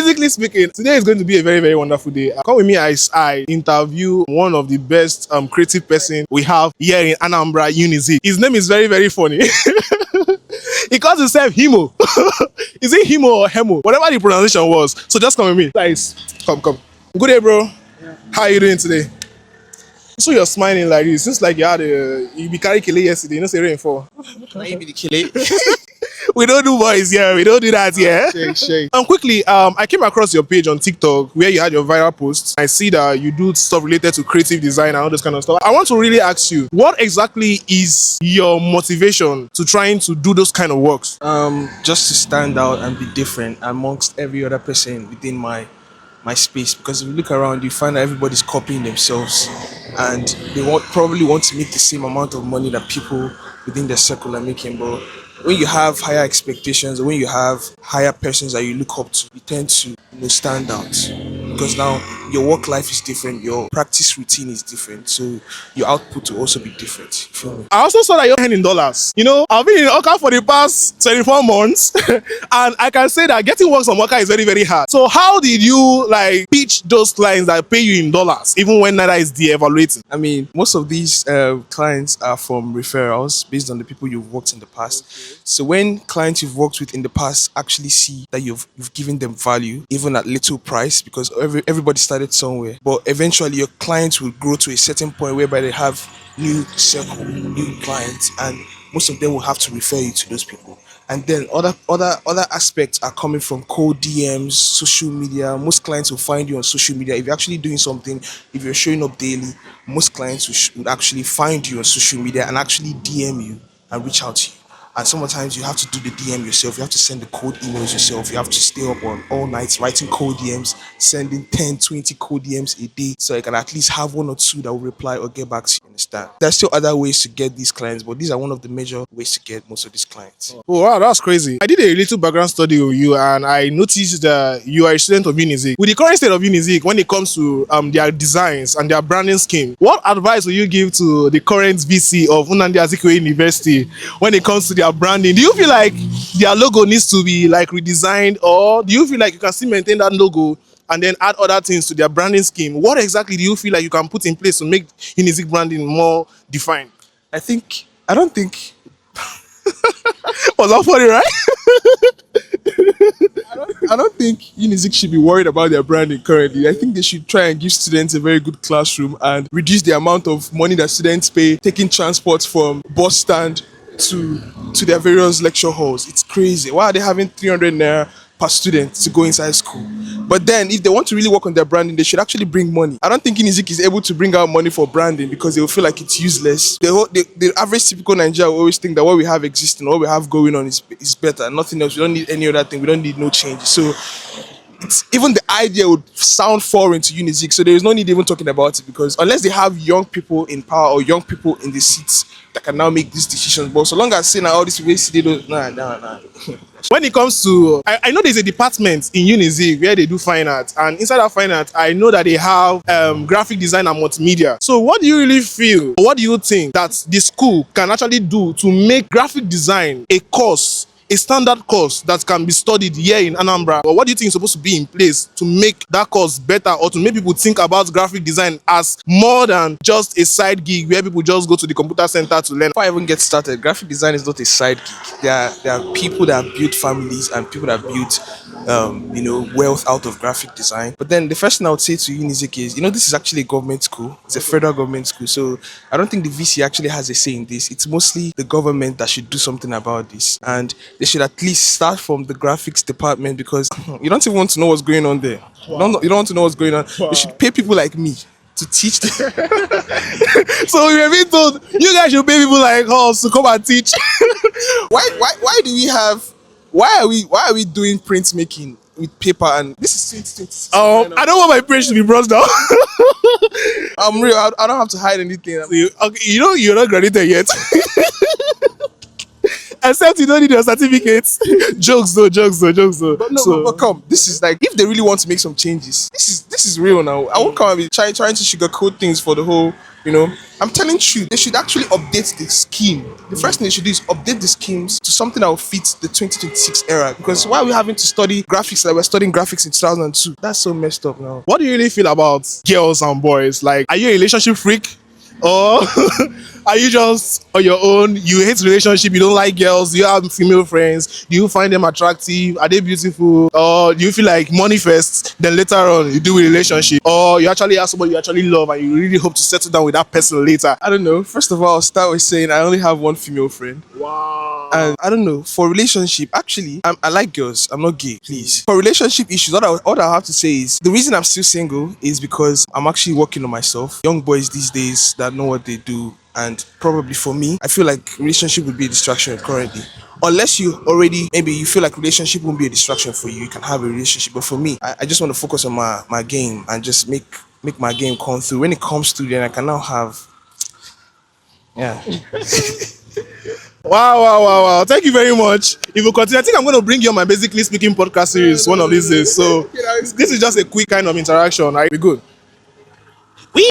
basically speaking, today is going to be a very, very wonderful day. Come with me as I interview one of the best creative person we have here in Anambra Unizik. His name is very, very funny. He calls himself HEMOH. Is it HEMOH or HEMOH? Whatever the pronunciation was. So just come with me. Guys, come. Good day, bro. Yeah. How are you doing today? So you're smiling like this. Seems like you be carrying kile yesterday. You know, say rainfall. Can you be the kile? We don't do boys here. We don't do that here. Shake. Quickly, I came across your page on TikTok where you had your viral posts. I see that you do stuff related to creative design and all this kind of stuff. I want to really ask you, what exactly is your motivation to trying to do those kind of works? Just to stand out and be different amongst every other person within my space, because if you look around, you find that everybody's copying themselves and they probably want to make the same amount of money that people within their circle are making. But when you have higher expectations, or when you have higher persons that you look up to, you tend to stand out, because now your work life is different, your practice routine is different, so your output will also be different. You feel me? I also saw that you're earning dollars. You know, I've been in Awka for the past 24 months and I can say that getting works on Awka is very, very hard. So how did you pitch those clients that pay you in dollars, even when Naira is de-evaluating? I mean, most of these clients are from referrals based on the people you've worked in the past. Okay. So when clients you've worked with in the past actually see that you've given them value, even at little price, because everybody started somewhere, but eventually your clients will grow to a certain point whereby they have new circle, new clients, and most of them will have to refer you to those people. And then other aspects are coming from cold DMs, social media. Most clients will find you on social media. If you're actually doing something, if you're showing up daily, most clients would actually find you on social media and actually DM you and reach out to you. And sometimes you have to do the DM yourself. You have to send the cold emails yourself. You have to stay up on all nights writing cold DMs, sending 10, 20 cold DMs a day, so you can at least have one or two that will reply or get back to you. Understand? There's still other ways to get these clients, but these are one of the major ways to get most of these clients. Oh wow, that's crazy. I did a little background study on you and I noticed that you are a student of Unizik. With the current state of Unizik, when it comes to their designs and their branding scheme, what advice will you give to the current VC of Nnamdi Azikiwe University when it comes to their branding? Do you feel like their logo needs to be redesigned, or do you feel like you can still maintain that logo and then add other things to their branding scheme? What exactly do you feel like you can put in place to make Unizik branding more defined? I don't think was that funny, right? I don't think Unizik should be worried about their branding currently. I think they should try and give students a very good classroom and reduce the amount of money that students pay taking transport from bus stand to their various lecture halls. It's crazy. Why are they having 300 naira per student to go inside school? But then if they want to really work on their branding, they should actually bring money. I don't think Unizik is able to bring out money for branding because they will feel like it's useless. The average typical Nigerian will always think that what we have existing, what we have going on is better. Nothing else. We don't need any other thing. We don't need no change. So even the idea would sound foreign to Unizik. So there is no need even talking about it, because unless they have young people in power or young people in the seats that can now make these decisions. But so long as saying all these ways, they don't. Nah. When it comes to, I know there's a department in Unizik where they do fine art, and inside that fine art, I know that they have graphic design and multimedia. So what do you really feel, or what do you think that the school can actually do to make graphic design a course, a standard course that can be studied here in Anambra? Or what do you think is supposed to be in place to make that course better, or to make people think about graphic design as more than just a side gig where people just go to the computer center to learn? Before I even get started, graphic design is not a side gig. There are people that have built families and people that have built wealth out of graphic design. But then the first thing I would say to Unizik is, this is actually a government school. It's a federal government school. So I don't think the VC actually has a say in this. It's mostly the government that should do something about this. And they should at least start from the graphics department, because you don't even want to know what's going on there. Wow. You don't want to know what's going on. Wow. You should pay people like me to teach them. So we have been told you guys should pay people like us to come and teach. Why are we doing printmaking with paper? And this is 2026. I don't want my page to be brought down. I'm real. I don't have to hide anything. So you're not graduated yet. Except you don't need your certificates. Jokes though, jokes though, jokes though. But no, but come, this is like if they really want to make some changes, this is real now. I won't come and be trying to sugarcoat things for the whole, you know. I'm telling you, they should actually update the scheme. The first thing they should do is update the schemes to something that will fit the 2026 era. Because why are we having to study graphics like we're studying graphics in 2002? That's so messed up now. What do you really feel about girls and boys? Like, are you a relationship freak? Or are you just on your own? You hate relationship, you don't like girls, do you have female friends? Do you find them attractive? Are they beautiful? Or do you feel like money first, then later on you do a relationship? Or you actually have somebody you actually love and you really hope to settle down with that person later? I don't know. First of all, I'll start with saying I only have one female friend. Wow. And I don't know, for relationship, actually, I like girls. I'm not gay, please. For relationship issues, all I have to say is the reason I'm still single is because I'm actually working on myself. Young boys these days that know what they do, and probably for me, I feel like relationship would be a distraction currently. Unless you already, maybe you feel like relationship won't be a distraction for you, you can have a relationship. But for me, I just want to focus on my game and just make my game come through. When it comes to, then I can now have, yeah. Wow. Thank you very much. If you continue, I think I'm going to bring you on my Basically Speaking podcast series one of these days. So this is just a quick kind of interaction. Right? Be good.